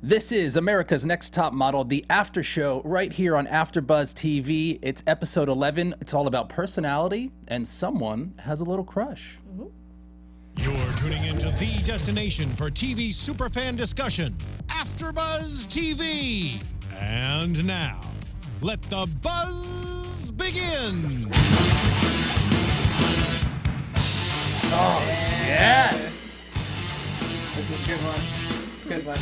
This is America's Next Top Model, the after show right here on AFTERBUZZ TV. It's episode 11. It's all about personality, and someone has a little crush. You're tuning into the destination for TV superfan discussion, AFTERBUZZ TV. And now, let the buzz begin. Oh, yes! This is a good one. Good one.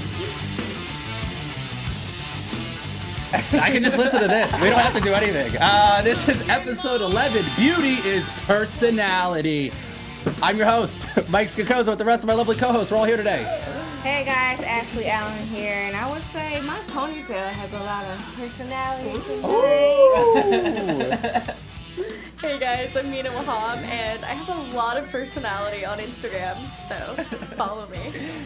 I can just listen to this. We don't have to do anything. This is episode 11. Beauty is personality. I'm your host, Mike Scocozza, with the rest of my lovely co-hosts. We're all here today. Hey guys, Ashley Allen here, and I would say my ponytail has a lot of personality tonight. Hey guys, I'm Mina Wahab, and I have a lot of personality on Instagram, so follow me.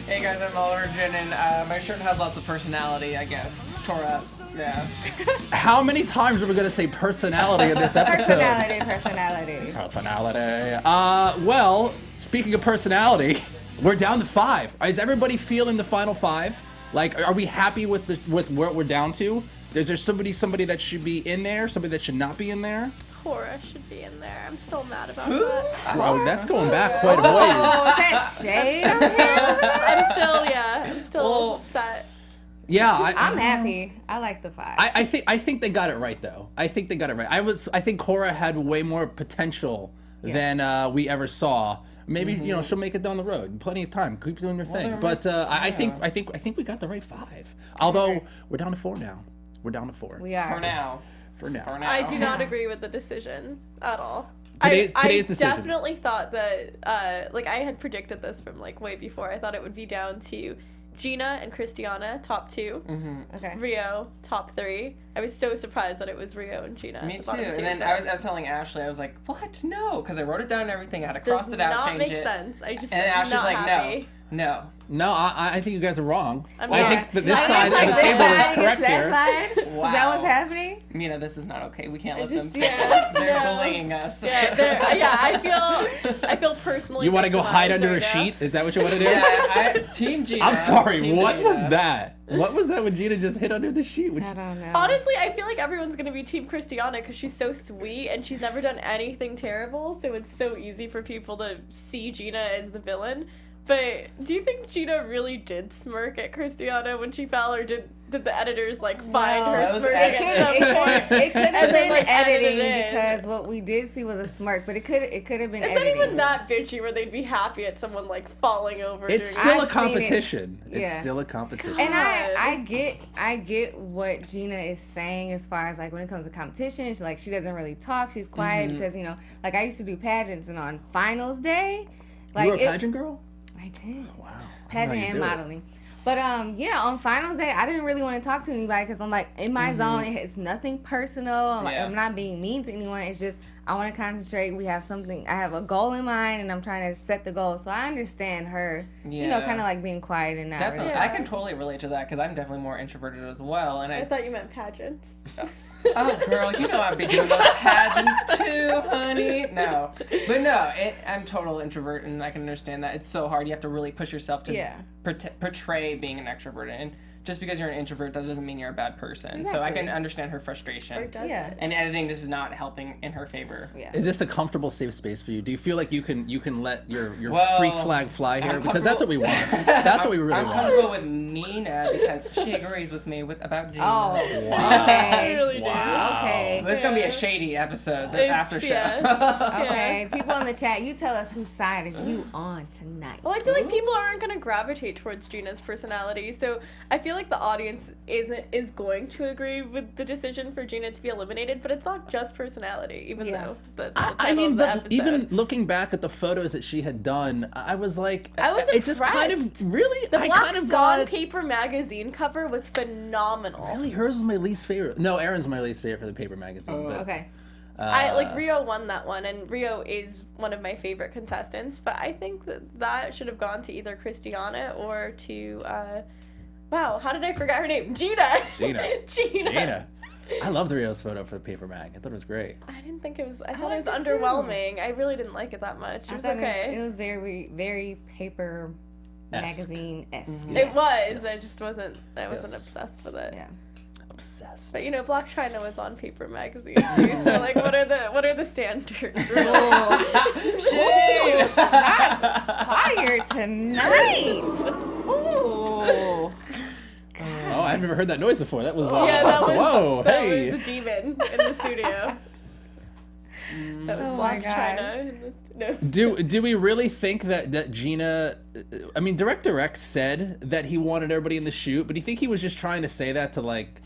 Hey guys, I'm Oliver Drennan. My shirt has lots of personality, I guess. It's tore up. Yeah. How many times are we going to say personality in this episode? Personality. Well, speaking of personality, we're down to 5. Is everybody feeling the final 5? Like, are we happy with what we're down to? Is there somebody that should be in there, somebody that should not be in there? Cora should be in there. I'm still mad about that. Oh, that's going back quite a ways. Oh, is that shade on here? I'm still upset. Yeah, I'm happy. I like the 5. I think they got it right though. I think they got it right. I think Cora had way more potential than we ever saw. Maybe she'll make it down the road. Plenty of time. Keep doing your thing. But I think we got the right 5. Although we're down to 4 now. We're down to 4. We are. For now. I do not agree with the decision at all. Today's I decision. definitely thought that, I had predicted this from way before. I thought it would be down to Gina and Christiana, top 2. Okay. Rio, top 3. I was so surprised that it was Rio and Gina. Me at the too. bottom And 2, then but I was telling Ashley, I was like, what? No. Because I wrote it down and everything. I had to cross does it out, not change make it. sense. I just And Ashley's not like, happy. no. No, I think you guys are wrong. I'm I not. think that this I side think of the this table is side correct against here. that side? Wow. Is that what's happening? Mina, this is not okay. We can't let them just- say yeah, They're no. bullying us. I feel personally. You want to go hide victimized under a right now. sheet? Is that what you want to do? Yeah, Team Gina. I'm sorry. Team What Gina. was that? What was that when Gina just hit under the sheet? I don't know. Honestly, I feel like everyone's gonna be Team Christiana because she's so sweet and she's never done anything terrible, so it's so easy for people to see Gina as the villain. But do you think Gina really did smirk at Christiana when she fell, or did the editors find That her was smirking edited. at some point? It could have And then, been edited editing in? because what we did see was a smirk, but it could have been It's not editing. even that bitchy where they'd be happy at someone falling over. It's during still a I've seen it. competition. It's Yeah. still a competition. And God. I get what Gina is saying as far as when it comes to competition. She doesn't really talk. She's quiet because I used to do pageants, and on finals day, you were a pageant girl? I did. Wow. Pageant and modeling. But on finals day, I didn't really want to talk to anybody because I'm in my zone. It's nothing personal. Yeah. I'm not being mean to anyone. It's just I want to concentrate. We have something. I have a goal in mind, and I'm trying to set the goal. So I understand her. Yeah. Kind of being quiet and not Definitely. really. I can totally relate to that because I'm definitely more introverted as well. And I thought you meant pageants. Oh, girl, you know I'd be doing those pageants too, honey. No. But no, I'm total introvert, and I can understand that. It's so hard. You have to really push yourself to portray being an extrovert. And just because you're an introvert, that doesn't mean you're a bad person. So I can understand her frustration. Or does Yeah. it? And editing just is not helping in her favor. Yeah. Is this a comfortable, safe space for you? Do you feel like you can let your Well, freak flag fly here? I'm Because that's what we want. That's what we really I'm want. comfortable with Mina because she agrees with me about Gina. Oh, Wow. I okay. really do. Okay. This is going to be a shady episode, the It's- after show. yeah. Okay, people in the chat, you tell us whose side are you on tonight? Well, I feel like people aren't going to gravitate towards Gina's personality, so I feel like the audience is going to agree with the decision for Gina to be eliminated, but it's not just personality, even though that's the title I mean, of the but episode. even looking back at the photos that she had done, I was like, I was it just kind of impressed. really. The I Black kind of Swan got paper magazine cover was phenomenal. really hers was my least favorite. No, Erin's my least favorite for the paper magazine. But, Okay. Rio won that one, and Rio is one of my favorite contestants, but I think that should have gone to either Christiana or to wow, how did I forget her name? Gina. Gina. I loved Rio's photo for the paper mag. I thought it was great. I didn't think it was. I thought it was liked it too. underwhelming. I really didn't like it that much. It was okay. It was very, very paper magazine-esque. It was. I just wasn't. I wasn't obsessed with it. Yeah. Obsessed. But Black China was on Paper Magazine too. So like, what are the standards? Ooh, shots fired tonight. Ooh. Oh, I've never heard that noise before. That was that hey. was a demon in the studio. That was Black China in the studio. Do we really think that Gina? I mean, Director X said that he wanted everybody in the shoot, but do you think he was just trying to say that to like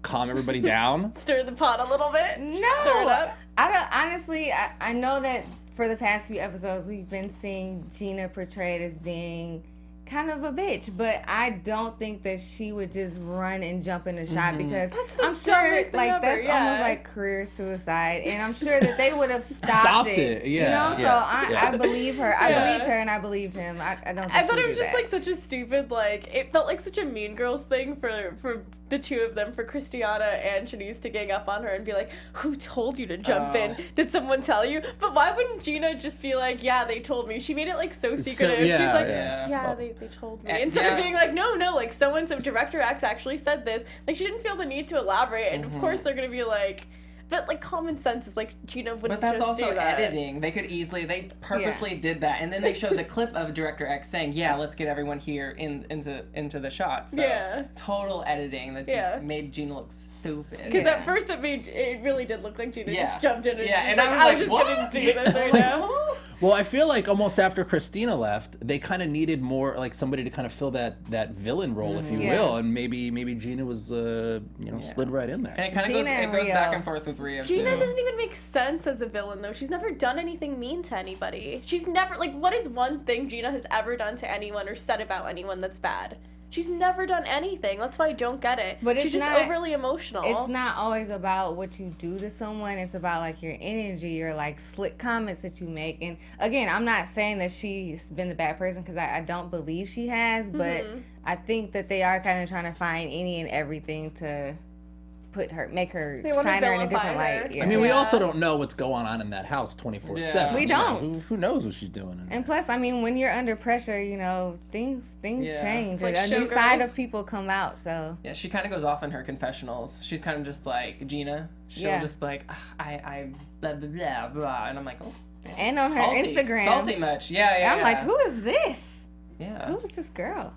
calm everybody down? Stir the pot a little bit. No, Stir it up. I don't. Honestly, I know that for the past few episodes we've been seeing Gina portrayed as being kind of a bitch, but I don't think that she would just run and jump in the shot because I'm sure like that's almost like career suicide, and I'm sure that they would have stopped it. Yeah, you know, so I believe her. I believed her, and I believed him. I don't. Think I thought it was just that. like such a stupid like. It felt like such a Mean Girls thing for the two of them, for Christiana and Shanice to gang up on her and be like, "Who told you to jump in? Did someone tell you?" But why wouldn't Gina just be like, "Yeah, they told me." She made it like so secretive. She's like, "Yeah, they told me," instead of being like, "No, like so and so Director X actually said this." Like she didn't feel the need to elaborate, and of course they're gonna be like. But like common sense is like Gina wouldn't. But that's just also do that. editing. They purposely did that, and then they showed the clip of Director X saying, "Yeah, let's get everyone here into the shot." So total editing that made Gina look stupid. Because at first it really did look like Gina just jumped in and I was just what? gonna do this right now. Well, I feel like almost after Christina left, they kind of needed more like somebody to kind of fill that villain role, if you will, and maybe Gina was slid right in there. And it kind of goes back and forth with Rio too. Gina doesn't even make sense as a villain though. She's never done anything mean to anybody. She's never like what is one thing Gina has ever done to anyone or said about anyone that's bad? She's never done anything. That's why I don't get it. But she's just overly emotional. It's not always about what you do to someone. It's about like your energy, your like slick comments that you make. And again, I'm not saying that she's been the bad person because I don't believe she has. But I think that they are kind of trying to find any and everything to make her shine her in a different light. I mean, we also don't know what's going on in that house 24/7. We don't. Who knows what she's doing? And plus, I mean, when you're under pressure, things change. Like a new side of people come out. So yeah, she kind of goes off in her confessionals. She's kind of just like Gina. She'll just be like, I blah blah blah blah, and I'm like, oh. Man. And on her Instagram, salty much. Yeah. I'm like, who is this? Yeah. Who is this girl?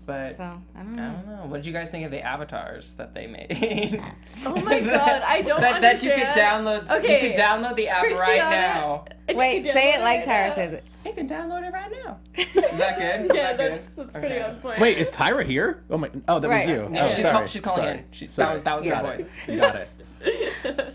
But so I don't know. What did you guys think of the avatars that they made? Oh my god, I don't understand. That you could download. Okay, you could download the app right now. Wait, say it like Tyra says it. You can download it right now. Is that good? Yeah, that's pretty on point. Wait, is Tyra here? Oh my! Oh, that was you. No, sorry. She's calling in. That was her voice. You got it.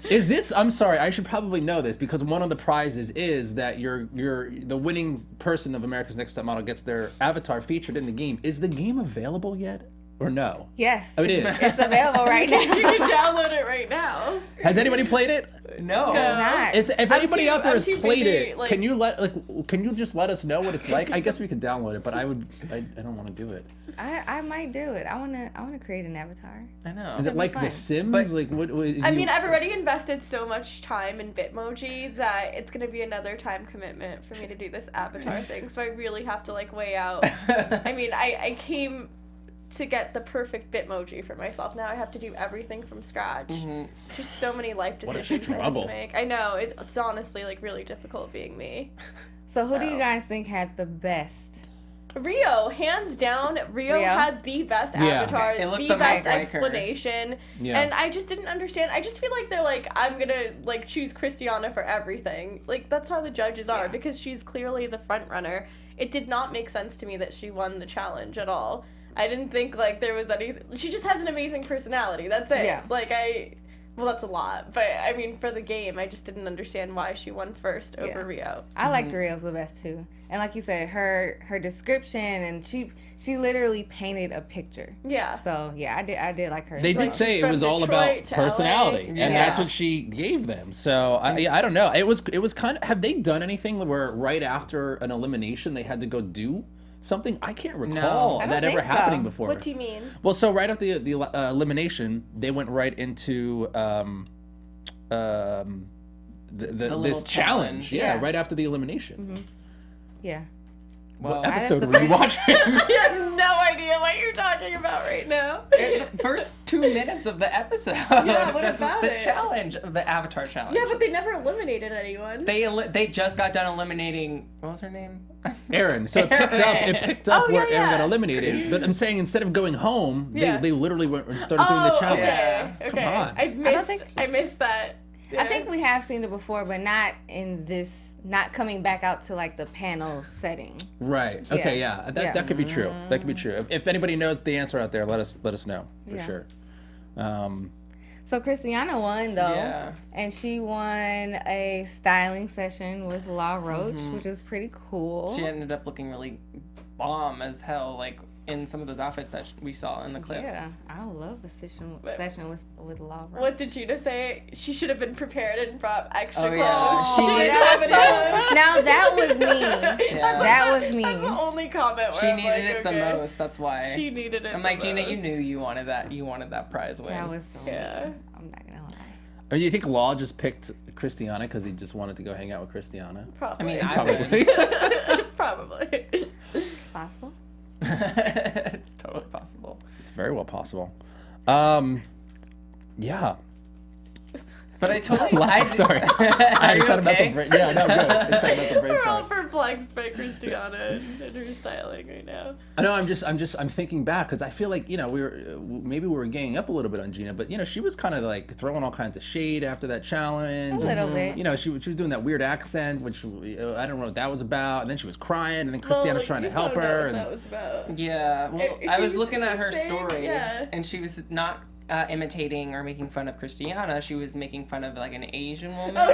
Is this? I'm sorry. I should probably know this because one of the prizes is that you're the winning person of America's Next Top Model gets their avatar featured in the game. Is the game available yet, or no? Yes. Oh, it is. It's available right now. You can download it right now. Has anybody played it? No. Not. If anybody out there has played busy, it, can you just let us know what it's like? I guess we could download it, but I don't want to do it. I might do it. I wanna create an avatar. I know. Is it like The Sims? But, like what? I mean, I've already invested so much time in Bitmoji that it's gonna be another time commitment for me to do this avatar thing. So I really have to like weigh out. I mean, I came to get the perfect Bitmoji for myself. Now I have to do everything from scratch. There's so many life decisions I have to make. I know it's honestly like really difficult being me. So who do you guys think had the best? Rio, hands down, Rio had the best avatar, the best explanation, and I just didn't understand. I just feel like they're like, I'm gonna like choose Christiana for everything. Like that's how the judges are because she's clearly the front runner. It did not make sense to me that she won the challenge at all. I didn't think like there was anything. She just has an amazing personality. That's it. Yeah. Like well, that's a lot, but I mean, for the game, I just didn't understand why she won first over Rio. I liked Rio's the best too, and like you said, her description and she literally painted a picture. Yeah. So yeah, I did like her. They did say it was all about personality, and that's what she gave them. So I don't know. It was kind of. Have they done anything where right after an elimination they had to go do something? I can't recall that ever happening before. What do you mean? Well, so right after the elimination, they went right into this challenge. Yeah, right after the elimination. Yeah. What Well, episode were you watching? I have no idea what you're talking about right now. the first 2 minutes of the episode. Yeah, what about the it? challenge, the Avatar challenge. Yeah, but they never eliminated anyone. They just got done eliminating. What was her name? Aaron. So it picked up Oh, where yeah, Aaron got yeah. eliminated. But I'm saying instead of going home, Yeah. they literally went and started doing the challenge. Okay. Yeah. Okay. Come on. I missed that. Yeah. I think we have seen it before, but not in this. Not coming back out to like the panel setting. Right. Okay. Yeah. That could be true. That could be true. If anybody knows the answer out there, let us know for sure. So Christiana won though, Yeah. and she won a styling session with Law Roach, which is pretty cool. She ended up looking really bomb as hell, like in some of those outfits that we saw in the clip. Yeah, I would love a session with Law Roach. What did Gina say? She should have been prepared and brought extra Oh, clothes. yeah. She She didn't did. have any clothes. Now that was me. Yeah. That was me. That's the only comment where She I'm needed like, it the okay. most. That's why. She needed it. I'm the like, Gina, you most. knew you wanted that. You wanted that prize win. That was so Yeah. me. I'm not gonna lie. I mean, you think Law just picked Christiana because he just wanted to go hang out with Christiana? Probably. I mean, Probably. Probably. It's possible. It's totally possible. It's very well possible. Yeah. But I totally. Sorry. I had a sentimental break. Yeah, no, good. It's sentimental break We're all for it. perplexed by Christiana and her styling right now. I know. I'm thinking back because I feel like we were ganging up a little bit on Gina, but she was kind of like throwing all kinds of shade after that challenge. A little bit. She was doing that weird accent, which I don't know what that was about, and then she was crying, and then Christiana's trying to help her. What And that was about. Yeah. Well, I was looking at her saying- story, yeah. and she was not imitating or making fun of Christiana. She was making fun of like an Asian woman. Oh,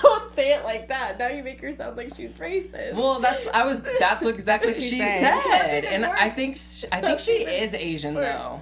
don't say it like that. Now you make her sound like she's racist. Well, that's exactly what she she said. said, didn't and work. I think she is Asian work. though.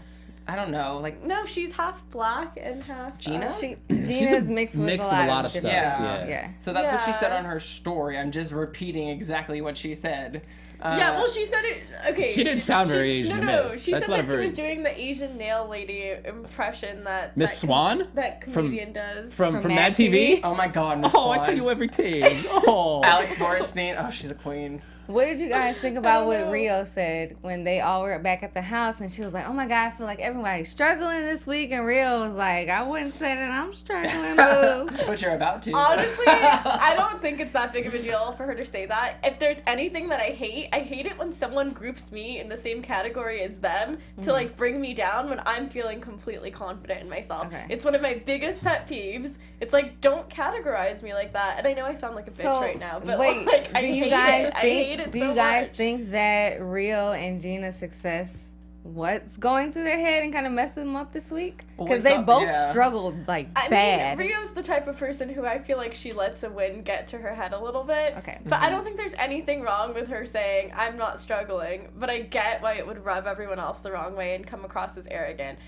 I don't know, like No, she's half black and half Gina? Gina's mixed with a lot of stuff. different- Yeah. Yeah. So that's what she said Yeah. on her story. I'm just repeating exactly what she said. Yeah, well, she said it. Okay. She didn't sound very Asian to No, me. she That's said not that a very- she was doing the Asian nail lady impression that Miss Swan that comedian does. from From Mad Mad TV. TV? Oh my God, Miss Oh, I Swan. tell you everything. Oh, Alex Borstein. Oh, she's a queen. What did you guys think about what know. Rio said when they all were back at the house and she was like, "Oh my God, I feel like everybody's struggling this week," and Rio was like, "I wouldn't say that I'm struggling, boo." But you're about to. Honestly, I don't think it's that big of a deal for her to say that. If there's anything that I hate it when someone groups me in the same category as them to like bring me down when I'm feeling completely confident in myself. Okay. It's one of my biggest pet peeves. It's like, don't categorize me like that. And I know I sound like a bitch So right now, but wait, like, I do you hate guys it. I hate think? it Do so you guys much. think that Rio and Gina's success? What's going through their head and kind of messing them up this week? Because they both struggled like I bad. mean, Rio's the type of person who I feel like she lets a win get to her head a little bit. Okay. But I don't think there's anything wrong with her saying, I'm not struggling, but I get why it would rub everyone else the wrong way and come across as arrogant.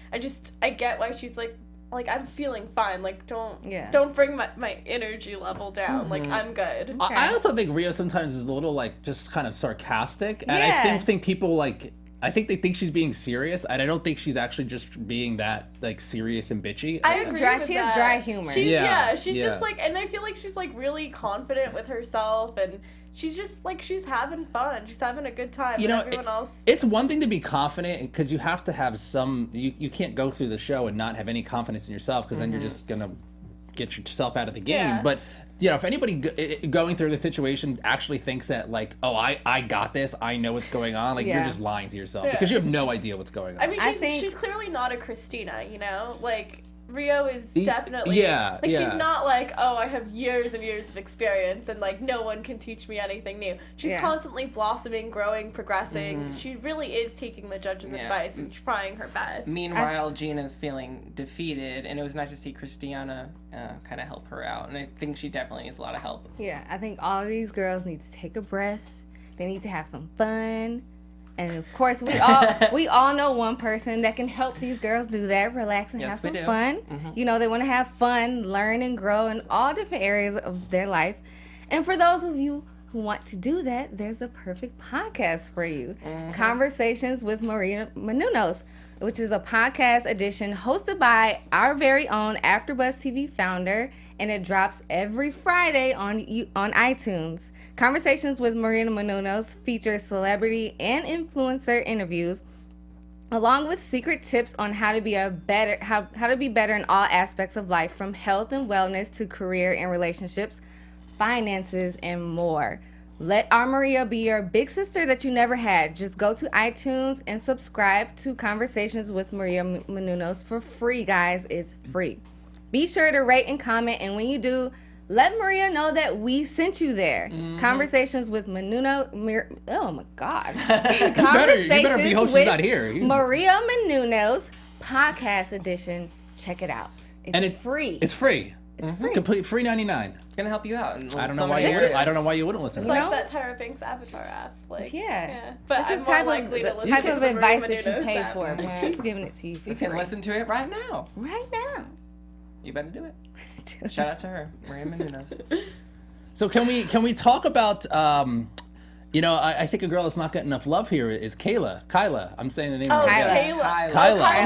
I get why she's like I'm feeling fine. Like, don't bring my energy level down. Like, I'm good. I also think Rio sometimes is a little like just kind of sarcastic, and Yeah. I think people like. I think they think she's being serious, and I don't think she's actually just being that like serious and bitchy. I She's agree dry- with she has that. dry humor. She's, Yeah, she's yeah. just like, and I feel like she's like really confident with herself, and she's just like, she's having fun. She's having a good time. You know, and everyone else. It's one thing to be confident because you have to have some. You can't go through the show and not have any confidence in yourself because then you're just gonna get yourself out of the game. Yeah. But if anybody going through the situation actually thinks that like, oh, I got this, I know what's going on, like you're Yeah. just lying to yourself Yeah. because you have no idea what's going on. I mean, I she's, think- she's clearly not a Christina, you know? Like, Rio is Y- definitely... yeah, Like, yeah. she's not like, oh, I have years and years of experience and, like, no one can teach me anything new. She's Yeah. constantly blossoming, growing, progressing. She really is taking the judge's Yeah. advice and trying her best. Meanwhile, Gina's feeling defeated, and it was nice to see Christiana kind of help her out, and I think she definitely needs a lot of help. Yeah, I think all of these girls need to take a breath. They need to have some fun. And of course, we all know one person that can help these girls do that, relax and Yes, have some we do. fun. You know, they want to have fun, learn and grow in all different areas of their life. And for those of you who want to do that, there's the perfect podcast for you. Conversations with Maria Menounos, which is a podcast edition hosted by our very own AfterBuzz TV founder, and it drops every Friday on iTunes. Conversations with Maria Menounos features celebrity and influencer interviews, along with secret tips on how to be better in all aspects of life, from health and wellness to career and relationships, finances, and more. Let our Maria be your big sister that you never had. Just go to iTunes and subscribe to Conversations with Maria Menounos for free, guys. It's free. Be sure to rate and comment, and when you do, let Maria know that we sent you there. Conversations with oh my God. You better be hoping she's not here. Maria Menounos, podcast edition. Check it out. It's free. It's free. It's free. Complete free 99. It's gonna help you out. I don't know why you wouldn't listen. It's like that Tyra Banks Avatar app. Like, yeah. But this I'm is more likely to listen type to of the advice Maria that you Menounos paid app. for, but she's giving it to you for You can free. listen to it right now. Right now. You better do it. Shout out to her, Maria Menounos. So can we talk about I think a girl that's not getting enough love here is Kyla. I'm saying the name of her. Kyla.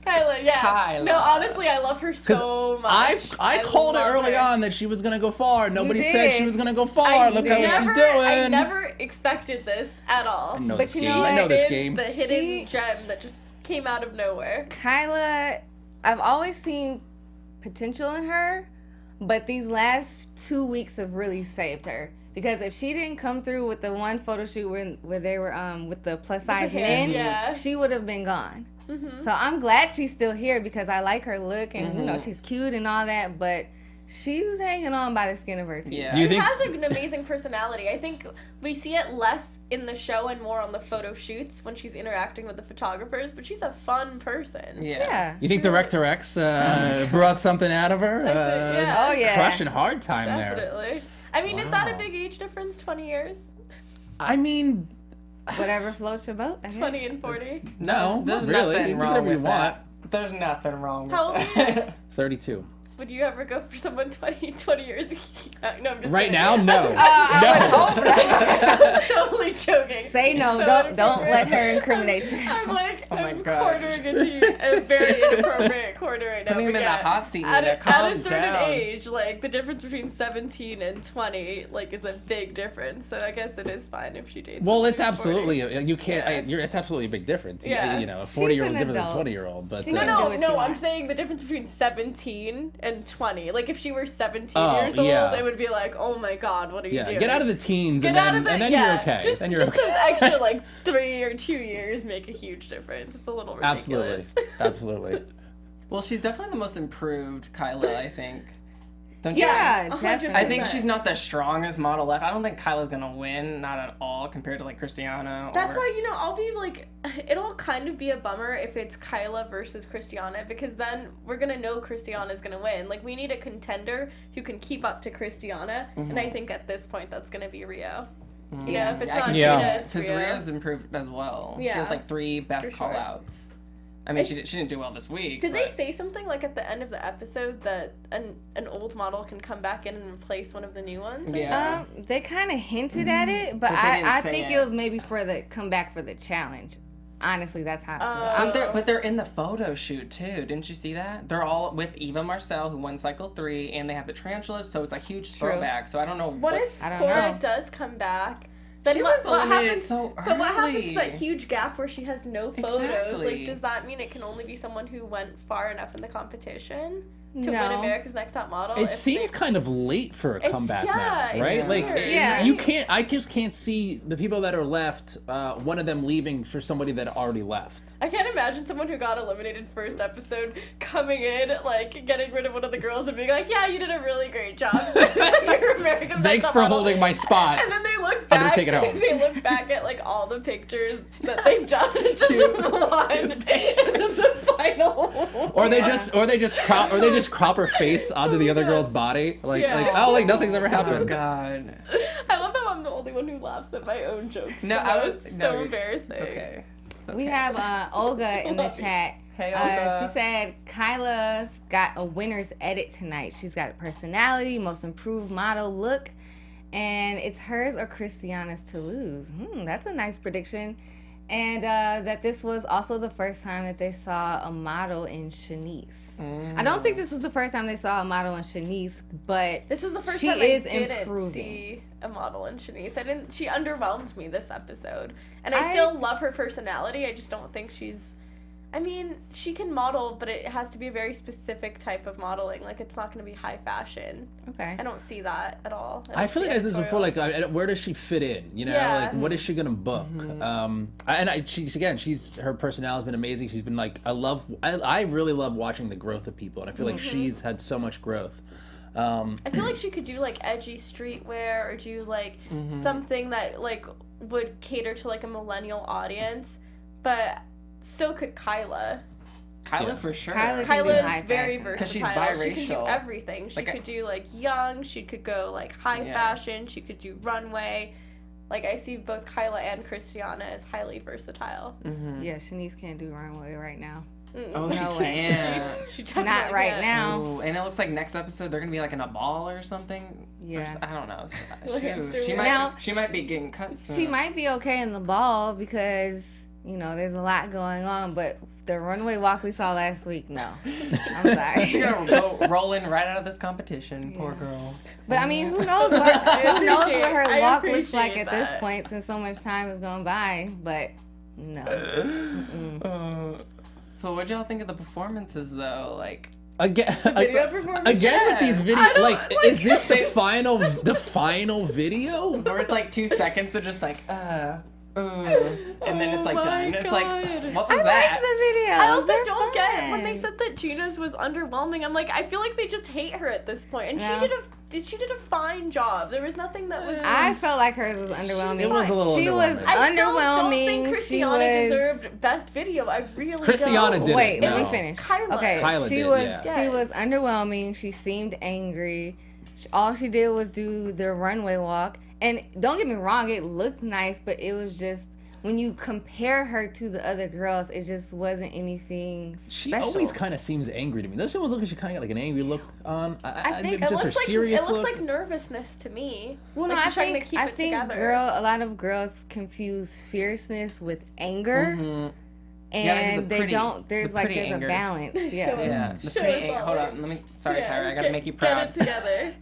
Kyla, yeah. Kyla. No, honestly, I love her so much. I called it love early her. on that she was gonna go far. Nobody did. said she was gonna go far. Look how she's doing. I never expected this at all. I know But this you game. know what? I know this game. The hidden gem that just came out of nowhere. Kyla, I've always seen potential in her, but these last 2 weeks have really saved her. Because if she didn't come through with the one photo shoot where they were with the plus size men, she would have been gone. So I'm glad she's still here because I like her look and she's cute and all that, but she's hanging on by the skin of her teeth. Yeah. She has an amazing personality. I think we see it less in the show and more on the photo shoots when she's interacting with the photographers, but she's a fun person. Yeah. You think Director X brought something out of her? Yeah. Oh, yeah. Crushing hard time there. Definitely. I mean, is that a big age difference, 20 years? I mean, Whatever floats your boat, I guess. 20 and 40? no, There's not really. nothing You do wrong whatever with you want. that. There's nothing wrong with How old that. are you? 32. Would you ever go for someone 20 years? No, I'm just Right kidding. now, no. I Totally joking. Say no. So Don't let her incriminate you. I'm like, Oh my I'm gosh. cornering into a very inappropriate corner right now. Putting him but in the yeah, hot seat, At Nina. a Calm certain down. age, like the difference between 17 and 20, like is a big difference. So I guess it is fine if she dates. Well, it's someone who's 40. absolutely you can't. It's absolutely a big difference. Yeah. You know, a 40-year-old is an different than a adult. 20-year-old. But She No, can do what she I'm wants. saying the difference between 17 and 20. Like if she were 17 Oh, years old, yeah. it would be like, oh my god, what are you doing? get out of the teens, Get and out then of the, and then yeah, you're okay. Just, Then you're just okay. those extra like 3 or 2 years make a huge difference. It's a little ridiculous. Absolutely. Well, she's definitely the most improved Kyla, I think. Don't Yeah, you? definitely. I think she's not the strongest model left. I don't think Kyla's gonna win, not at all, compared to like Christiana. That's or... why, I'll be like, it'll kind of be a bummer if it's Kyla versus Christiana, because then we're gonna know Christiana's gonna win. Like, we need a contender who can keep up to Christiana, and I think at this point that's gonna be Rio. Yeah. If it's I not can Gina, see it's because Rio. Ria's improved as well. She Yeah. has like 3 best For sure. call-outs. I mean, she didn't do well this week. Did they but- say something like at the end of the episode that an old model can come back in and replace one of the new ones? Yeah. They kind of hinted at it, but But they didn't I say think it. it was maybe for the comeback for the challenge. Honestly, that's how I feel. But they're in the photo shoot too. Didn't you see that? They're all with Eva Marcille, who won cycle 3, and they have the tarantulas, so it's a huge True. throwback. So I don't know What if I don't Cora know. does come back? Then She what, was what eliminated happens? so But what happens early. to that huge gap where she has no photos? Exactly. Like, does that mean it can only be someone who went far enough in the competition to win No. America's Next Top Model? It if seems they- kind of late for a It's- comeback yeah, now, it's right? Like, weird. Yeah. you can't. I just can't see the people that are left. One of them leaving for somebody that already left. I can't imagine someone who got eliminated first episode coming in, like, getting rid of one of the girls and being like, yeah, you did a really great job. You're America's Next Thanks Top for Model." holding my spot. And then they look I'm gonna back. take it home. They look back at like all the pictures that they've done. It's just one picture. The final. Or they just crop her face onto the other girl's body, like nothing's ever Oh happened. God. I love how I'm the only one who laughs at my own jokes. No, that I was was no, so you're- embarrassing. It's okay. It's We okay. have Olga in the chat. Hey, Olga. She said Kyla's got a winner's edit tonight. She's got a personality, most improved model look, and it's hers or Christiana's to lose. That's a nice prediction. And that this was also the first time that they saw a model in Shanice. I don't think this was the first time they saw a model in Shanice, but this was the first time I didn't see a model in Shanice. She underwhelmed me this episode. And I still love her personality. I just don't think she's... I mean, she can model, but it has to be a very specific type of modeling. Like, it's not going to be high fashion. Okay. I don't see that at all. I feel like I said this before, like, where does she fit in? You know, like, what is she going to book? She's her personality's been amazing. She's been, like, I really love watching the growth of people, and I feel like she's had so much growth. I feel like she could do, like, edgy streetwear or do, like, something that, like, would cater to, like, a millennial audience, but... So could Kyla. Kyla for sure. Kyla is very versatile. Because she's biracial. She can do everything. She could do like young. She could go like high fashion. She could do runway. Like I see both Kyla and Christiana as highly versatile. Yeah, Shanice can't do runway right now. Oh, no, she can't. She not right now. Ooh, and it looks like next episode they're gonna be like in a ball or something. Yeah. I don't know. She might be getting cut soon. She might be okay in the ball because. You know, there's a lot going on, but the runway walk we saw last week, no. I'm sorry. She's gonna go rolling right out of this competition, poor girl. But I mean, who knows what her walk looks like at this point, since so much time has gone by. But no. So what y'all think of the performances, though? Like again with these videos, like is this the final video? Or it's like 2 seconds, they're just like and then it's like done. It's like, what was that? I like the video. I also don't get when they said that Gina's was underwhelming. I'm like, I feel like they just hate her at this point. And she did a fine job. There was nothing that was. I felt like hers was underwhelming. It was a little She was underwhelming. I still don't think Christiana deserved best video. I really Christiana don't. did. Wait, let me finish. Kyla. Okay, Kyla she did, was underwhelming. She seemed angry. All she did was do the runway walk. And don't get me wrong, it looked nice, but it was just, when you compare her to the other girls, it just wasn't anything special. She always kind of seems angry to me. Doesn't she always look like she kind of got like an angry look on? I think it's just her serious look. It looks look. like nervousness to me. Well, like no, she's trying to keep it together. A lot of girls confuse fierceness with anger. And there's there's a balance. Yeah. The pretty anger. Hold on, sorry, Tyra, I gotta make you proud. Get it together.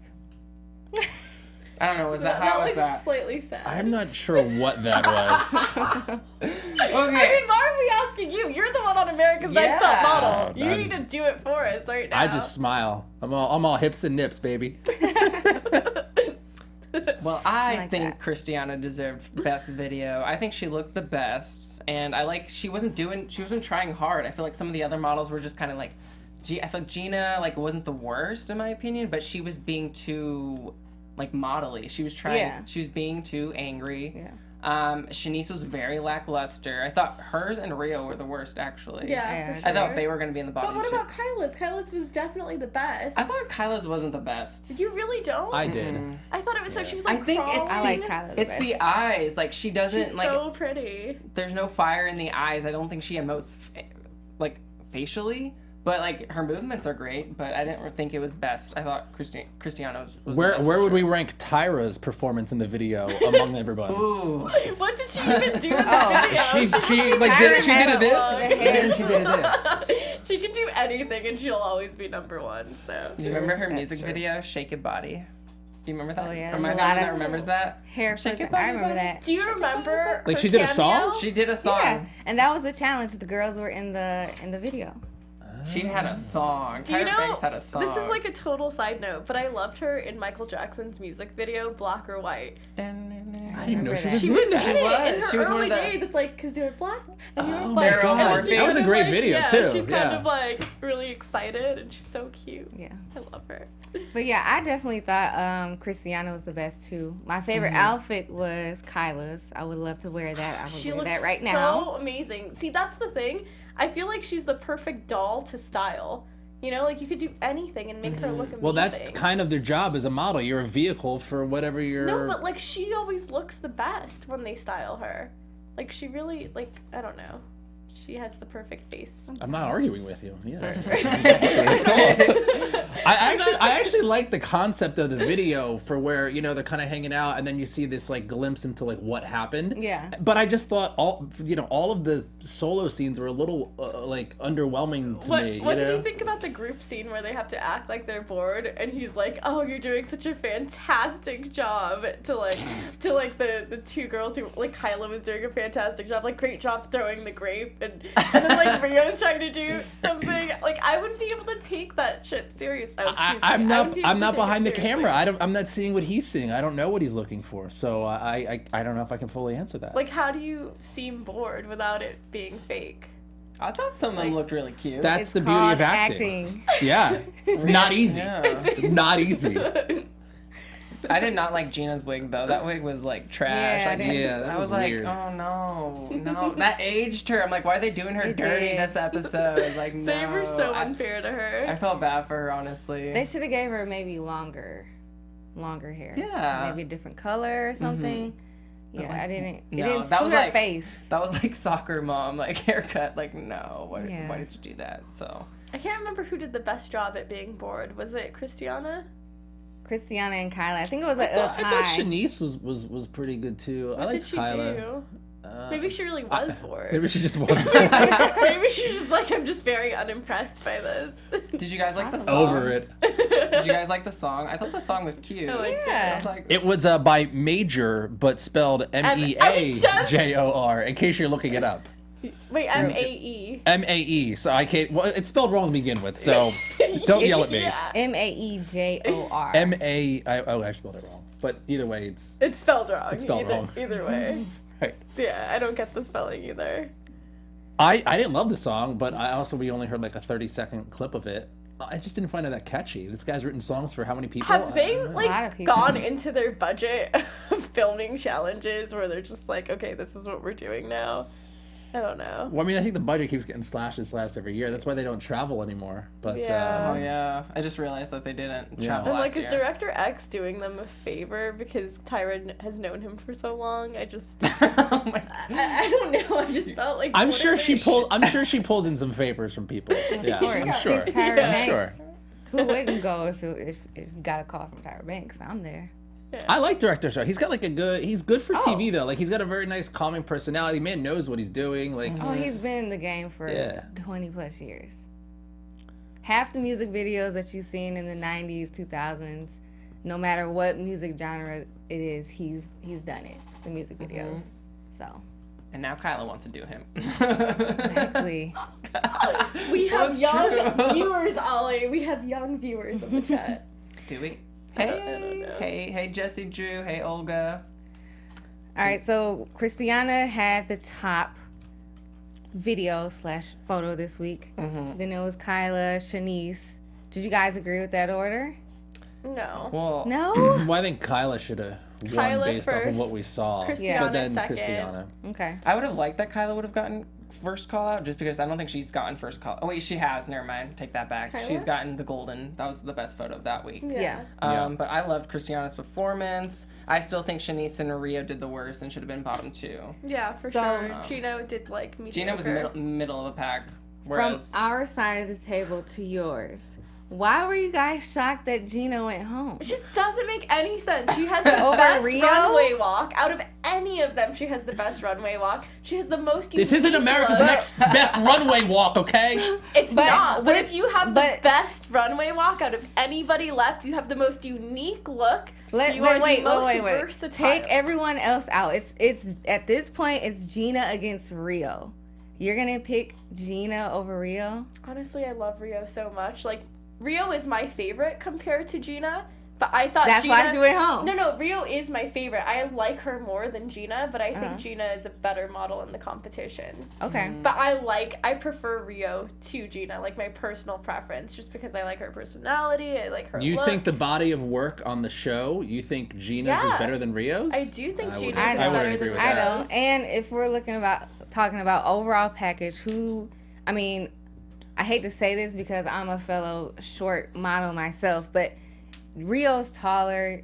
I don't know, how was that? Slightly sad. I'm not sure what that was. Okay. I mean, why are we asking you? You're the one on America's Next Top Model. You need to do it for us right now. I just smile. I'm all hips and nips, baby. Well, I think Christiana deserved best video. I think she looked the best, and she wasn't trying hard. I feel like some of the other models were just kind of like, I feel like Gina wasn't the worst in my opinion, but she was being too modelly. She was being too angry. Yeah. Shanice was very lackluster. I thought hers and Rio were the worst, actually. Yeah, for sure. I thought they were going to be in the bottom. But what about Kyla's? Kyla's was definitely the best. I thought Kyla's wasn't the best. Did you really don't? I did. I thought it was she was I think I like Kyla the It's best. the eyes. She doesn't She's so pretty. There's no fire in the eyes. I don't think she emotes facially. But her movements are great, but I didn't think it was best. I thought Christiana's was the best. Where would we rank Tyra's performance in the video among everybody? Ooh. What did she even do in the video? She did this, and then she did this. She can do anything, and she'll always be #1. So. Do you remember her music video, "Shake Your Body"? Do you remember that? Oh yeah. Am I the one that remembers that? Hair flipping. I remember that. Do you remember? She did a song? She did a song. Yeah, and that was the challenge. The girls were in the video. She had a song. Do you know, Tyra Banks had a song. This is a total side note, but I loved her in Michael Jackson's music video, Black or White. I didn't know she She was was in that. in it. In her She was one early of the- days, it's because you're black and you're Oh white. my God. And then she That was a kind great of, video, too. She's kind Yeah. of really excited, and she's so cute. Yeah. I love her. But yeah, I definitely thought Christiana was the best too. My favorite outfit was Kyla's. I would love to wear that. I would wear that right now. So amazing. See, that's the thing. I feel like she's the perfect doll to style. You know, you could do anything and make her look amazing. Well, that's kind of their job as a model. You're a vehicle for whatever you're... No, but, she always looks the best when they style her. She really, I don't know. She has the perfect face. I'm not arguing with you. Yeah. I actually like the concept of the video for where, you know, they're kind of hanging out and then you see this like glimpse into like what happened. Yeah. But I just thought all of the solo scenes were a little like underwhelming to me. What did you think about the group scene where they have to act like they're bored and he's like, "Oh, you're doing such a fantastic job," to the two girls who, like, Kyla was doing a fantastic job, like, great job throwing the grape, and then like Rio's trying to do something. Like, I wouldn't be able to take that shit serious. I'm not behind the camera. I'm not seeing what he's seeing. I don't know what he's looking for. So I don't know if I can fully answer that. Like, how do you seem bored without it being fake? I thought some of them looked really cute. That's It's the beauty called of acting. acting. Yeah. It's not easy. Yeah. It's not easy. I did not like Gina's wig though. That wig was like trash. Yeah, that I was was like, weird. oh no. That aged her. I'm like, why are they doing her It dirty did. this episode? Like, no. They were so unfair to her. I felt bad for her, honestly. They should have gave her maybe longer hair. Yeah. Maybe a different color or something. Yeah, Like, I didn't. It no, didn't that suit was her like- face. That was like soccer mom, like haircut. Like, no. Why Yeah. did you do that? So. I can't remember who did the best job at being bored. Was it Christiana? Christiana and Kyla. I think it was like I thought tie. Shanice was pretty good too. What I liked did she Kyla. do? Maybe she really was bored. Maybe she just wasn't. Maybe she's just like, I'm just very unimpressed by this. Did you guys like the song? Over it. Did you guys like the song? I thought the song was cute. I liked Yeah. I was like, It was by Major, but spelled MEAJOR. In case you're looking it up. Wait, MAE. MAE. So I can't. Well, it's spelled wrong to begin with. So don't yell at me. Yeah. MAEJOR. I spelled it wrong. But either way, it's It's spelled wrong. It's spelled wrong. Either way. right. Yeah, I don't get the spelling either. I didn't love the song, but we only heard like a 30-second clip of it. I just didn't find it that catchy. This guy's written songs for how many people? Have they lot of like people. gone into their budget of filming challenges where they're just like, okay, this is what we're doing now? I don't know. Well, I mean, I think the budget keeps getting slashed every year. That's why they don't travel anymore. But Yeah. oh yeah. I just realized that they didn't Yeah. travel I'm like, last is year. Director X doing them a favor because Tyra has known him for so long? I just, Oh my- I don't know. I just felt like I'm what sure if she they pulled. I'm sure she pulls in some favors from people. Yeah, Of course. I'm sure. She's Tyra Yeah. Banks. Sure. Who wouldn't go if you got a call from Tyra Banks? I'm there. I like Director Shaw. He's got like he's good for Oh. TV though. Like he's got a very nice calming personality. Man knows what he's doing. Like Oh, he's been in the game for Yeah. 20 plus years. Half the music videos that you've seen in the 90s, 2000s, no matter what music genre it is, he's done it. The music videos. So, And now Kyla wants to do him. exactly. We have That's young true. viewers, Ollie. We have young viewers in the chat. Do we? I don't know. Hey, Jesse Drew. Hey, Olga. All right, so Christiana had the top video/photo this week. Then it was Kyla, Shanice. Did you guys agree with that order? No. Well, No? well, I think Kyla should have won Kyla based off of first, what we saw. Christiana but then second. Christiana. Okay. I would have liked that Kyla would have gotten first call out just because I don't think she's gotten first call. Oh wait, she has. Never mind. Take that back. Kyla? She's gotten the golden. That was the best photo of that week. Yeah. Yeah. But I loved Christiana's performance. I still think Shanice and Rio did the worst and should have been bottom two. Yeah, for So- sure. Gino did like mediocre. Gina was middle of the pack. From Whereas our side of the table to yours, why were you guys shocked that Gina went home? It just doesn't make any sense. She has the Over best Rio? runway walk. Out of any of them, she has the best runway walk. She has the most This isn't unique America's look. next best runway walk, okay? It's But not. But with- if you have the best runway walk out of anybody left, you have the most unique look. You are the most versatile. Take everyone else out. It's at this point it's Gina against Rio. You're gonna pick Gina over Rio? Honestly, I love Rio so much. Like, Rio is my favorite compared to Gina, but I thought That's Gina... why she went home. No, Rio is my favorite. I like her more than Gina, but I think Uh-huh. Gina is a better model in the competition. Okay. But I prefer Rio to Gina, like my personal preference, just because I like her personality, I like her You look. think the body of work on the show, you think Gina's is Yeah. better than Rio's? I do think I Gina's wouldn't- is I wouldn't better agree than with I that. Rio's. don't. And if we're talking about overall package, I mean, I hate to say this because I'm a fellow short model myself, but Rio's taller.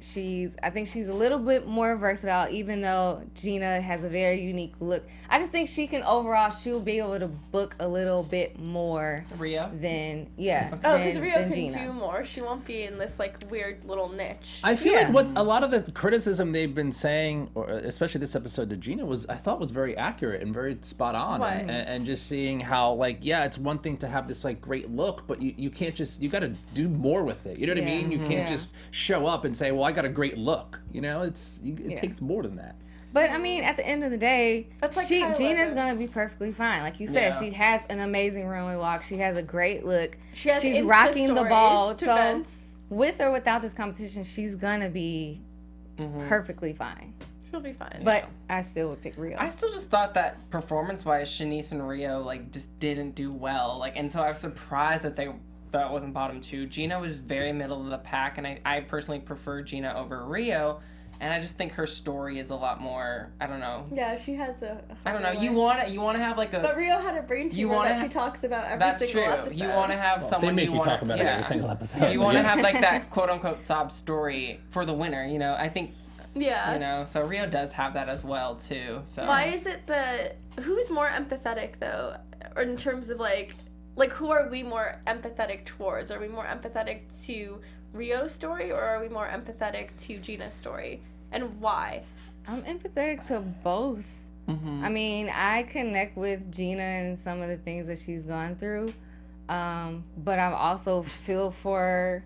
I think she's a little bit more versatile, even though Gina has a very unique look. I just think she'll be able to book a little bit more. Rio? Than because Rio can Gina. do more. She won't be in this like weird little niche. I feel like what a lot of the criticism they've been saying, or especially this episode to Gina, I thought was very accurate and very spot on. And just seeing how, like, it's one thing to have this like great look, but you can't just, you got to do more with it. You know what I mean? You can't just show up and say, well, I got a great look. You know, it takes more than that. But I mean, at the end of the day, That's like Gina's gonna be perfectly fine. Like you said, she has an amazing runway walk. She has a great look. She's rocking the ball. So with or without this competition, she's gonna be perfectly fine. She'll be fine. But I still would pick Rio. I still just thought that performance-wise, Shanice and Rio like just didn't do well. Like, and so I was surprised that that wasn't bottom two. Gina was very middle of the pack, and I personally prefer Gina over Rio. And I just think her story is a lot more, I don't know. Yeah, she has a I don't know. You want to have like a. But Rio had a brain tumor that she talks about every single episode. You want to have someone. They make you talk about it every single episode. You want to have like that quote unquote sob story for the winner. You know, I think. Yeah. You know, so Rio does have that as well too. So. Why is it who's more empathetic though, or in terms of like who are we more empathetic towards? Are we more empathetic to Rio's story, or are we more empathetic to Gina's story? And why? I'm empathetic to both. I mean, I connect with Gina and some of the things that she's gone through, but I also feel for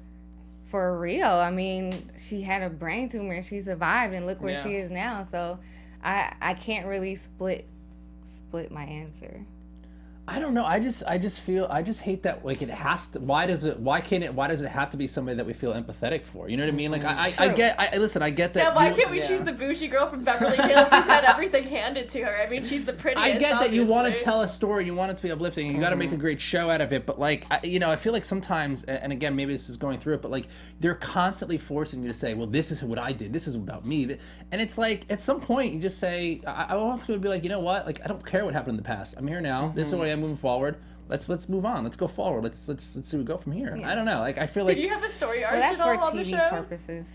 Rio. I mean, she had a brain tumor and she survived, and look where she is now. So I can't really split my answer. I don't know. I just hate that, like, it has to, why does it have to be somebody that we feel empathetic for? You know what I mean? Like, I get that. Yeah, why can't we choose the bougie girl from Beverly Hills who's had everything handed to her? I mean, she's the prettiest. I get that you want to obviously. tell a story, you want it to be uplifting, and you got to make a great show out of it, but like, I feel like sometimes, and again, maybe this is going through it, but like, they're constantly forcing you to say, well, this is what I did, this is about me, and it's like, at some point, you just say, I want people to be like, you know what, like, I don't care what happened in the past, I'm here now, this is the way I'm moving forward, let's move on, let's go forward, let's see where we go from here. I don't know, like, I feel like... Did you have a story arc that's at all for on the TV show? purposes.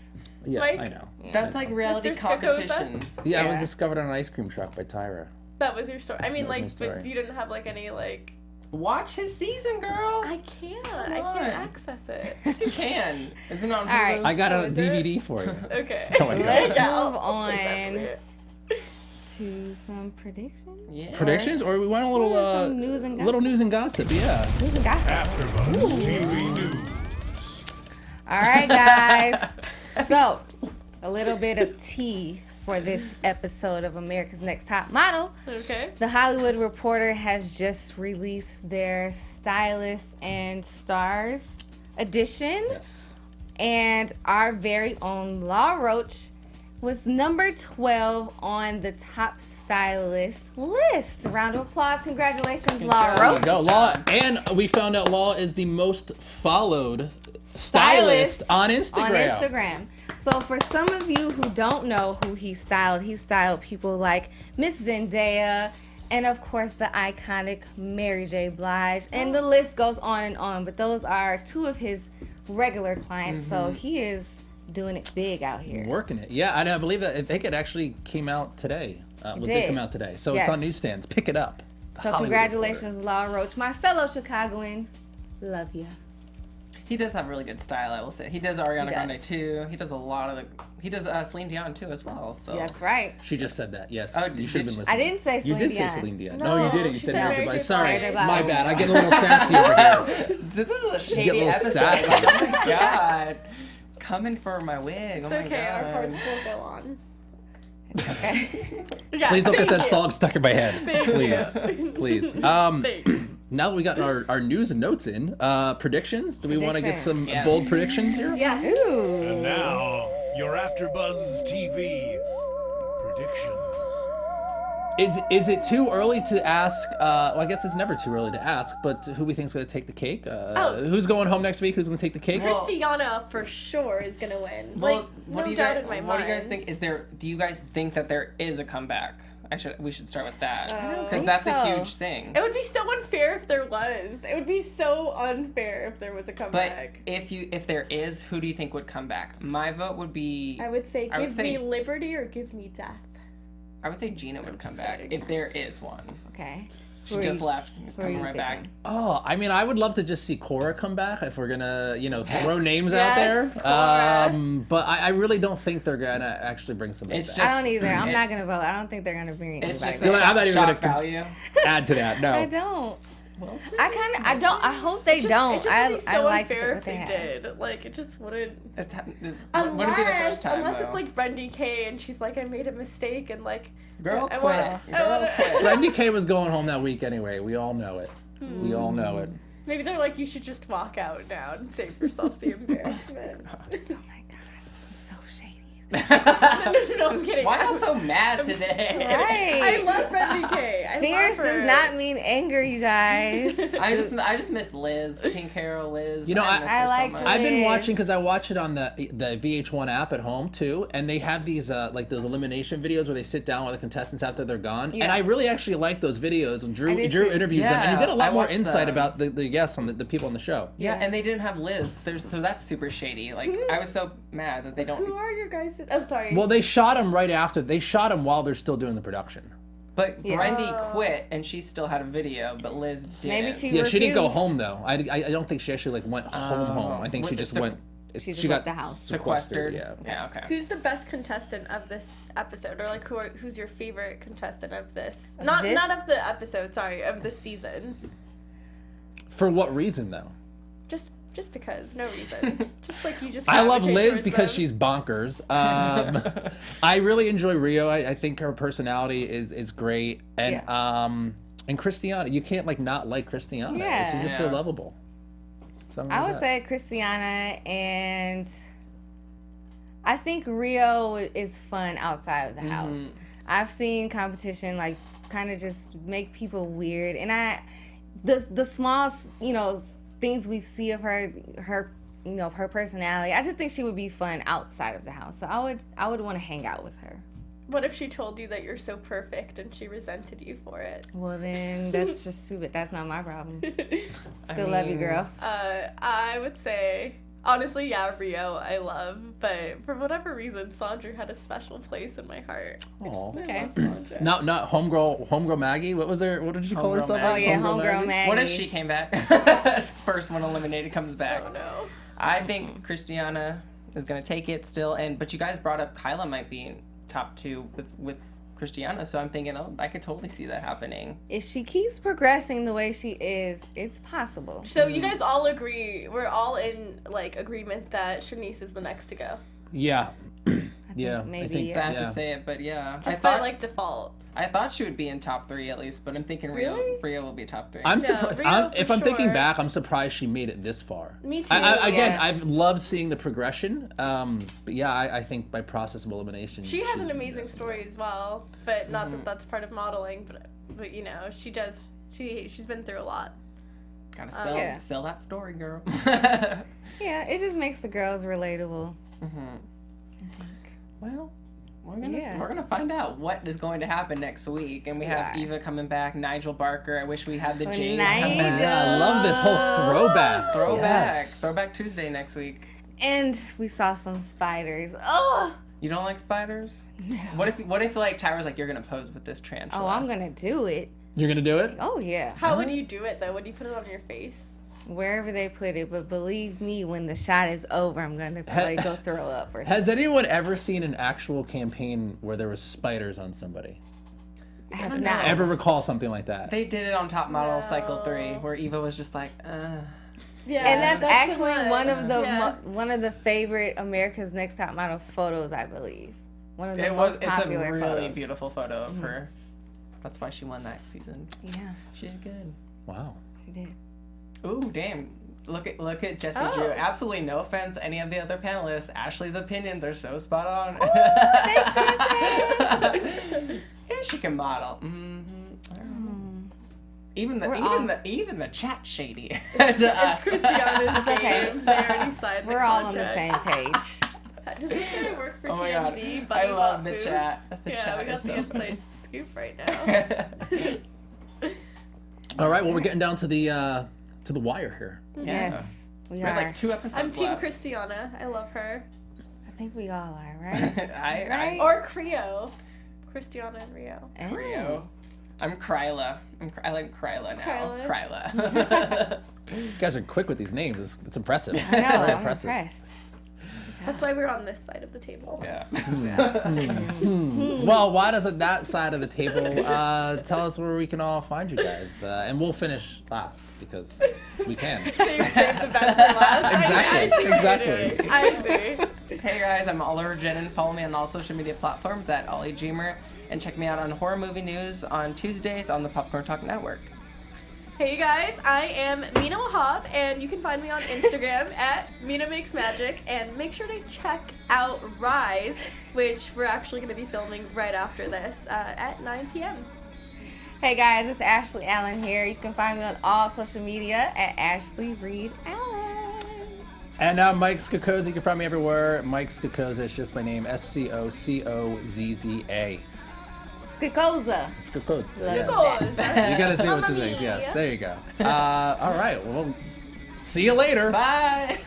Yeah, Mike? I know. That's like reality Mr. competition. Yeah, I was discovered on an ice cream truck by Tyra. That was your story. I mean, That was my like, story. but you didn't have like any like. Watch his season, girl. I can't. Come I on. can't access it. Yes, you can. Isn't it on Hulu? All right. I got a is it? DVD for you. Okay. Oh my God. Let's Yeah, move I'll take that for on you. to some predictions. Yeah. Predictions, or we want a little some news and little news and gossip? Yeah. News and gossip. AfterBuzz TV News. All right, guys. So, a little bit of tea for this episode of America's Next Top Model. Okay. The Hollywood Reporter has just released their Stylist and Stars edition. Yes. And our very own Law Roach was number 12 on the top stylist list. Round of applause. Congratulations, Law There you Roach. go. Law, and we found out Law is the most followed stylist on Instagram. On Instagram. So for some of you who don't know who he styled people like Miss Zendaya and of course the iconic Mary J. Blige. And the list goes on and on. But those are two of his regular clients. So he is doing it big out here. Working it. Yeah, I believe that. I think it actually came out today. It did come out today. So it's Yes. on newsstands. Pick it up. So Hollywood congratulations, Law Roach, my fellow Chicagoan. Love ya. He does have really good style, I will say. He does Ariana He does. Grande too. He does a lot of He does Celine Dion too as well. So. That's right. She just said that. Yes. Oh, you should have been did she? listening. I didn't say You Celine did Dion. say Celine Dion. No, No, you didn't. You she said said Mary Mary J. J. Blige. Sorry. Mary J. Blige. My bad. I get a little sassy over here. This is a Get shady a little episode. sassy. Oh my god. Coming for my wig. It's oh my okay. Our god. parts will go on. Okay. Yeah, Please don't get thank that you. song stuck in my head. Please. you. Please. Thanks. Now that we got our news and notes in, predictions? Do we want to get some Predictions. bold predictions here? Yes. Ooh. And now, your AfterBuzz TV predictions. Is it too early to ask? Well, I guess it's never too early to ask, but who we think is going to take the cake? Who's going home next week? Who's going to take the cake? Christiana for sure is gonna win. Well, like, what no do you doubt guys, in my what mind. do you guys think? Do you guys think that there is a comeback? We should start with that I don't because think that's so. a huge thing. It would be so unfair if there was. It would be so unfair if there was a But comeback. if there is, who do you think would come back? My vote would be. I would say I would give say- me liberty or give me death. I would say Gina would come just back kidding. if there is one. Okay. She Who are just you- left. She's who are coming you right back. picking? Oh, I mean, I would love to just see Cora come back if we're gonna, throw names out Yes, there. Cora. But I really don't think they're gonna actually bring somebody It's back. just- I don't either. I'm it- not gonna vote. I don't think they're gonna bring It's anybody just back. You're like, I'm not even shock gonna value. add to that. No. I don't. I hope they don't. It just I would be so like unfair what if they they have. did. Like, it just wouldn't. It wouldn't be the first time. Unless though. it's like Brendy K and she's like, I made a mistake and like. Girl, I quit. wanna- I Girl, wanna- quit. Brandy K was going home that week anyway. We all know it. We all know it. Maybe they're like, you should just walk out now and save yourself the embarrassment. Oh my gosh, so shady. no, I'm kidding. Why am I so mad today? Right. I love Brendy K. I Fierce love her. does not mean anger, you guys. I just miss Liz, Pink Hair Liz. You know, miss her so like much. I've been Liz. watching because I watch it on the VH1 app at home too, and they have these like those elimination videos where they sit down with the contestants after they're gone, and Yeah. I really actually like those videos. And Drew I do too. interviews them, and you get a Yeah, lot I more watched insight them. about the guests on the people on the show. Yeah, Yeah. and they didn't have Liz. So that's super shady. Like I was so mad that they Who don't. are your guys? I'm sorry. Well, they shot them right after. They shot them while they're still doing the production. But Yeah. Brendy quit, and she still had a video, but Liz didn't. Maybe she Yeah, she didn't go refused. home though. I don't think she actually went home. I think What she the just sequ- went. She just she left got the house. sequestered. Yeah. Yeah. Okay. Who's the best contestant of this episode, or like who's your favorite contestant of this? Not this? not of the episode. Sorry, of the season. For what reason though? Just because, no reason. Just like you just. I love gravitate Liz towards because them. she's bonkers. I really enjoy Rio. I think her personality is great, and and Christiana. You can't not like Christiana. Yeah. She's just so Yeah. lovable. Something I like would that. say Christiana, and I think Rio is fun outside of the house. I've seen competition kind of just make people weird, and the small things we see of her her personality. I just think she would be fun outside of the house. So I would want to hang out with her. What if she told you that you're so perfect and she resented you for it? Well, then that's just too bad. That's not my problem. I Still love you, mean, girl. I would say, honestly, yeah, Rio, I love, but for whatever reason, Sandra had a special place in my heart. Aw. Okay. I love Sandra. Not homegirl Maggie. What was her? What did she call Homegirl herself? Maggie. Oh yeah, homegirl Maggie. What if she came back? First one eliminated comes back. Oh no. I think Christiana is gonna take it still, but you guys brought up Kyla might be in top 2 with Christiana, so I'm thinking, I could totally see that happening. If she keeps progressing the way she is, it's possible. So you guys all agree, we're all in agreement that Shanice is the next to go. Yeah. Yeah. maybe, I think yeah. Sad yeah. to say it, but yeah. Just by default. I thought she would be in top 3 at least, but I'm thinking Really? Rio will be top 3. I'm No, surprised. Rio If for I'm thinking sure. back, I'm surprised she made it this far. Me too. Again, Yeah. I've loved seeing the progression. But yeah, I think by process of elimination, She has an amazing story as well, but not that that's part of modeling. But she does. She's been through a lot. Gotta Yeah. sell that story, girl. Yeah, it just makes the girls relatable. Well, we're Yeah. gonna find out what is going to happen next week, and we have Yeah. Eva coming back, Nigel Barker. I wish we had the Oh, Jays Nigel. come back. Yeah, I love this whole throwback. Yes. Throwback Tuesday next week. And we saw some spiders. Oh, You don't like spiders? No. What if Tyra's like, you're gonna pose with this tarantula? I'm gonna do it. You're gonna do it? Oh yeah, How would you do it though? Would you put it on your face? wherever they put it. But believe me, when the shot is over, I'm gonna probably go throw up. Or Has anyone ever seen an actual campaign where there was spiders on somebody? I have don't not. know. Ever recall something like that? They did it on Top Model Cycle No. 3, where Eva was just like, Yeah. And that's the actually one of the Yeah. one of the favorite America's Next Top Model photos, I believe. One of the It's most a popular really photos. beautiful photo of her. That's why she won that season. Yeah, She did good. Wow. she did. Ooh, damn. Look at Jessie Oh. Drew. Absolutely no offense to any of the other panelists. Ashley's opinions are so spot on. Yeah, she can model. Even the chat shady. It's Christiana's okay. game. They already signed the We're all on the contract. same page. Does this guy work for Oh my god, TMZ? I love Buddy the Bot chat. The Yeah, chat we got is the so inside funny. scoop right now. All right, well, we're getting down to the wire here. Yes, we We are. have like 2 episodes I'm Team left. Christiana. I love her. I think we all are, right? I Or Creo. Christiana and Rio. Rio. I'm Kryla. I like Kryla now. Kryla. Kryla. You guys are quick with these names. It's impressive. I know, Very I'm impressive. impressed. That's why we're on this side of the table. Yeah. Well, why doesn't that side of the table tell us where we can all find you guys? And we'll finish last because we can. Save the best for last. Exactly. I see. Hey guys, I'm Oliver Drennan. Follow me on all social media platforms at OllieDreamer. And check me out on Horror Movie News on Tuesdays on the Popcorn Talk Network. Hey you guys, I am Mina Wahab, and you can find me on Instagram at Mina Makes Magic, and make sure to check out Rise, which we're actually going to be filming right after this at 9 p.m. Hey guys, it's Ashley Allen here. You can find me on all social media at Ashley Reed Allen. And now Mike Scocozza. You can find me everywhere. Mike Scocozza is just my name. Scocozza. Scocozza. Scocozza. Love Goals. You gotta deal with the Mamma things. Yes, mia. there you go. All right. Well, see you later. Bye!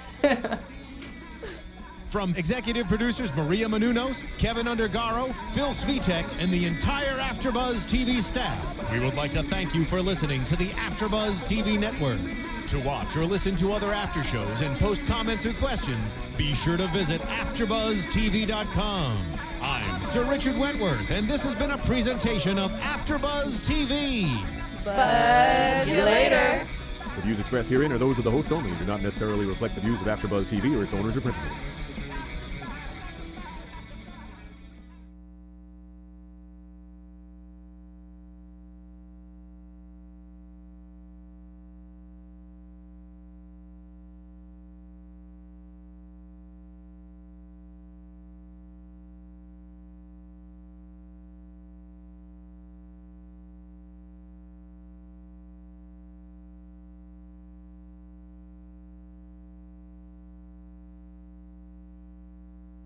From executive producers Maria Menounos, Kevin Undergaro, Phil Svitek, and the entire AfterBuzz TV staff, we would like to thank you for listening to the AfterBuzz TV network. To watch or listen to other after shows and post comments or questions, be sure to visit AfterBuzzTV.com. I'm Sir Richard Wentworth, and this has been a presentation of AfterBuzz TV. Buzz you later. The views expressed herein are those of the hosts only and do not necessarily reflect the views of AfterBuzz TV or its owners or principals.